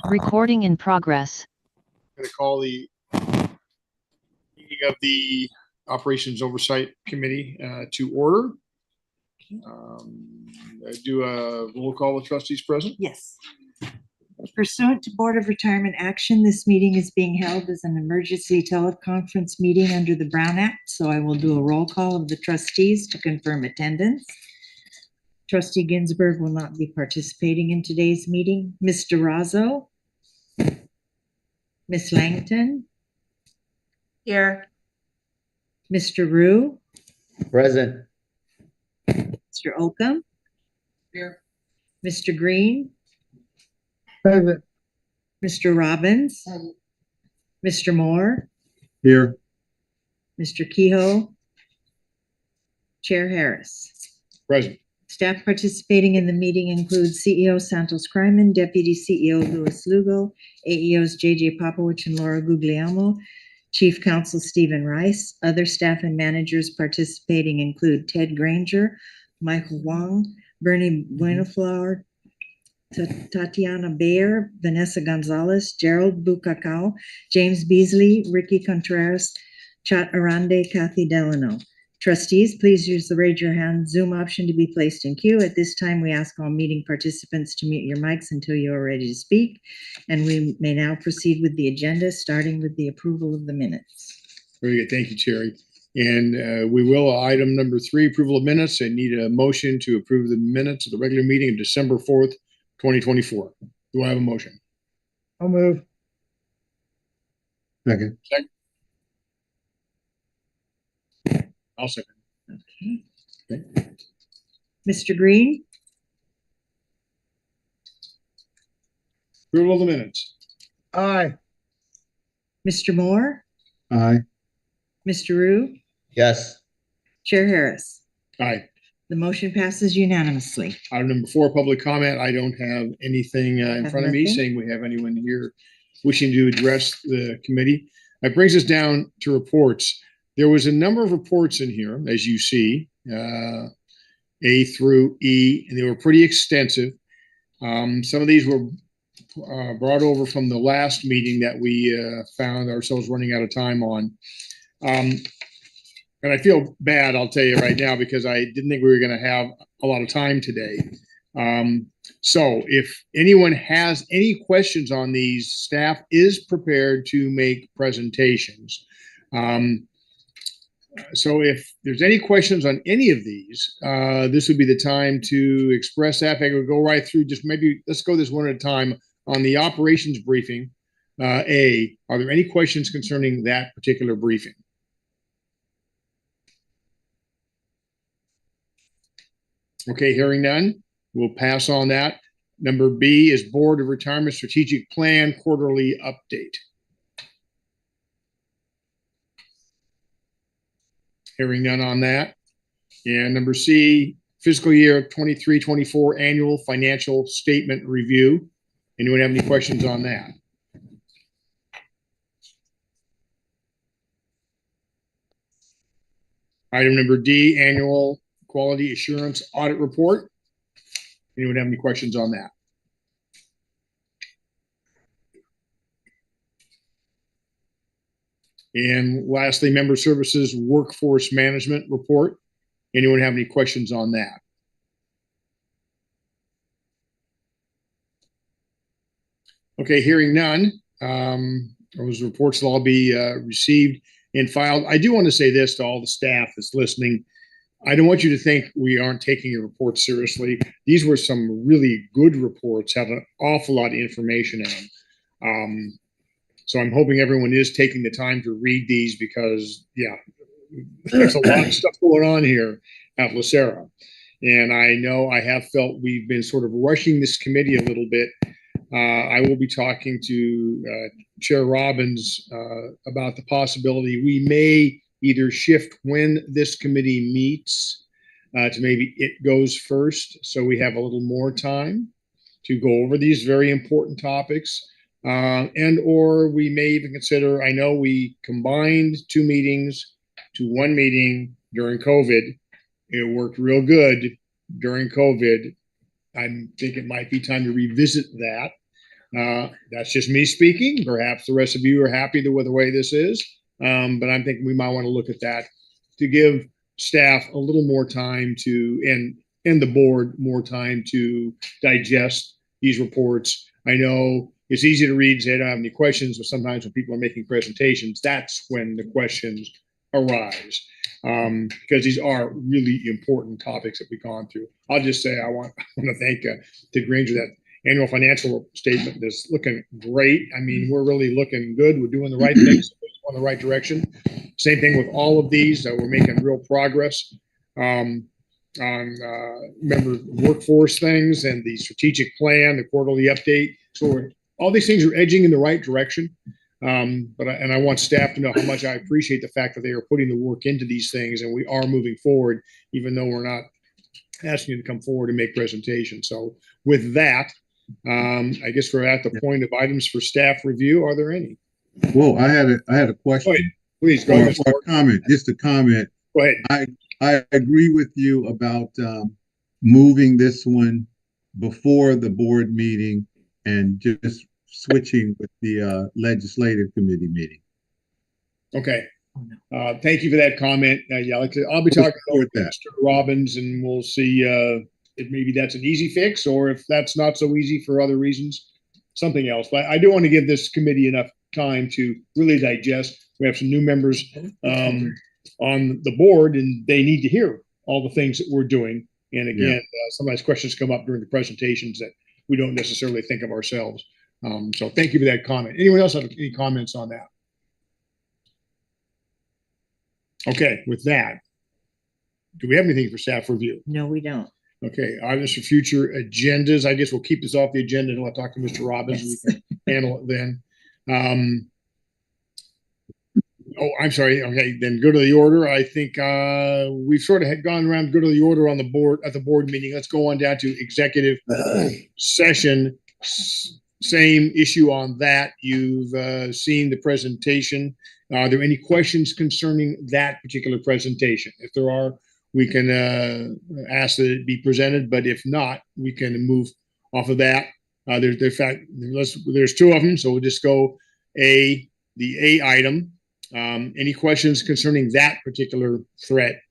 Recording in progress. I'm going to call the meeting of the Operations Oversight Committee to order. Do a roll call with trustees present. Yes. Pursuant to Board of Retirement action, this meeting is being held as an emergency teleconference meeting under the Brown Act, so I will do a roll call of the trustees to confirm attendance. Trustee Ginsburg will not be participating in today's meeting. Mr. Razzo? Ms. Langton? Here. Mr. Rue? Present. Mr. Oakham? Here. Mr. Green? Present. Mr. Robbins? Mr. Moore? Here. Mr. Kehoe? Chair Harris? Present. Staff participating in the meeting includes CEO Santos Kryman, Deputy CEO Louis Lugo, AEOs JJ Popowich and Laura Guglielmo, Chief Counsel Stephen Rice. Other staff and managers participating include Ted Granger, Michael Wong, Bernie Buenaflower, Tatiana Bayer, Vanessa Gonzalez, Gerald Bukakau, James Beasley, Ricky Contreras, Chat Arande, Kathy Delano. Trustees, please use the raise your hand Zoom option to be placed in queue. At this time, we ask all meeting participants to mute your mics until you are ready to speak. And we may now proceed with the agenda, starting with the approval of the minutes. Very good. Thank you, Terry. And we will, item number 3, approval of minutes. I need a motion to approve the minutes of the regular meeting of December 4th, 2024. Do I have a motion? I'll move. Second. Second. I'll second. Okay. Mr. Green? Approval of the minutes. Aye. Mr. Moore? Aye. Mr. Rue? Yes. Chair Harris? Aye. The motion passes unanimously. Item number 4, public comment. I don't have anything in front of me saying we have anyone here wishing to address the committee. That brings us down to reports. There was a number of reports in here, as you see, A through E, and they were pretty extensive. Some of these were brought over from the last meeting that we found ourselves running out of time on. And I feel bad, I'll tell you right now, because I didn't think we were going to have a lot of time today. So if anyone has any questions on these, staff is prepared to make presentations. So if there's any questions on any of these, this would be the time to express that. I would go right through, just maybe let's go this one at a time. On the operations briefing, A, are there any questions concerning that particular briefing? Okay, hearing none, we'll pass on that. Number B is Board of Retirement Strategic Plan Quarterly Update. Hearing none on that. And number C, Fiscal Year 23-24 Annual Financial Statement Review. Anyone have any questions on that? Item number D, Annual Quality Assurance Audit Report. Anyone have any questions on that? And lastly, Member Services Workforce Management Report. Anyone have any questions on that? Okay, hearing none, those reports will all be received and filed. I do want to say this to all the staff that's listening. I don't want you to think we aren't taking your reports seriously. These were some really good reports, had an awful lot of information in them. So I'm hoping everyone is taking the time to read these because, yeah, there's a lot of stuff going on here at LACERA. And I know I have felt we've been sort of rushing this committee a little bit. I will be talking to Chair Robbins about the possibility we may either shift when this committee meets to maybe it goes first, so we have a little more time to go over these very important topics. And or we may even consider, I know we combined 2 meetings to 1 meeting during COVID. It worked real good during COVID. I think it might be time to revisit that. That's just me speaking. Perhaps the rest of you are happy with the way this is. But I'm thinking we might want to look at that to give staff a little more time to, and the board more time to digest these reports. I know it's easy to read and say I don't have any questions, but sometimes when people are making presentations, that's when the questions arise. Because these are really important topics that we've gone through. I'll just say I want to thank Ted Granger. That annual financial statement is looking great. I mean, we're really looking good. We're doing the right things, on the right direction. Same thing with all of these. We're making real progress on member workforce things and the strategic plan, the quarterly update. So all these things are edging in the right direction. But I want staff to know how much I appreciate the fact that they are putting the work into these things, and we are moving forward, even though we're not asking you to come forward and make presentations. So with that, I guess we're at the point of items for staff review. Are there any? Well, I had a question. Go ahead. Please go Or ahead. a comment, just a comment. Go ahead. I agree with you about moving this one before the board meeting and just switching with the legislative committee meeting. Okay. Thank you for that comment. Yeah, I'll be talking with that. Mr. Robbins, and we'll see if maybe that's an easy fix, or if that's not so easy for other reasons, something else. But I do want to give this committee enough time to really digest. We have some new members on the board, and they need to hear all the things that we're doing. And again, sometimes questions come up during the presentations that we don't necessarily think of ourselves. So thank you for that comment. Anyone else have any comments on that? Okay, with that, do we have anything for staff review? No, we don't. Okay, items for future agendas. I guess we'll keep this off the agenda and I'll talk to Mr. Robbins. Yes. We can handle it then. Oh, I'm sorry. Okay, then go to the order. I think we've sort of had gone around, go to the order on the board at the board meeting. Let's go on down to executive session. Same issue on that. You've seen the presentation. Are there any questions concerning that particular presentation? If there are, we can ask that it be presented, but if not, we can move off of that. There's two of them, so we'll just go the A item. Any questions concerning that particular threat?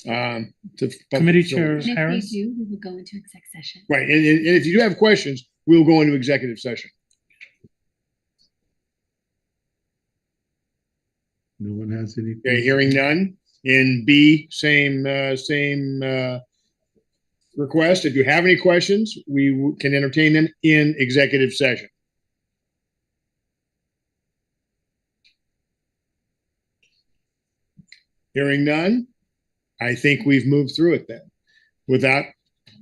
Committee Chair And if Harris? we do, we will go into exec session. Right, and if you do have questions, we'll go into executive session. No one has any. Okay, hearing none. In B, same request. If you have any questions, we can entertain them in executive session. Hearing none, I think we've moved through it then. With that,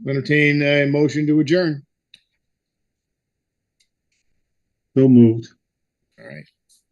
entertain a motion to adjourn. So moved. All right.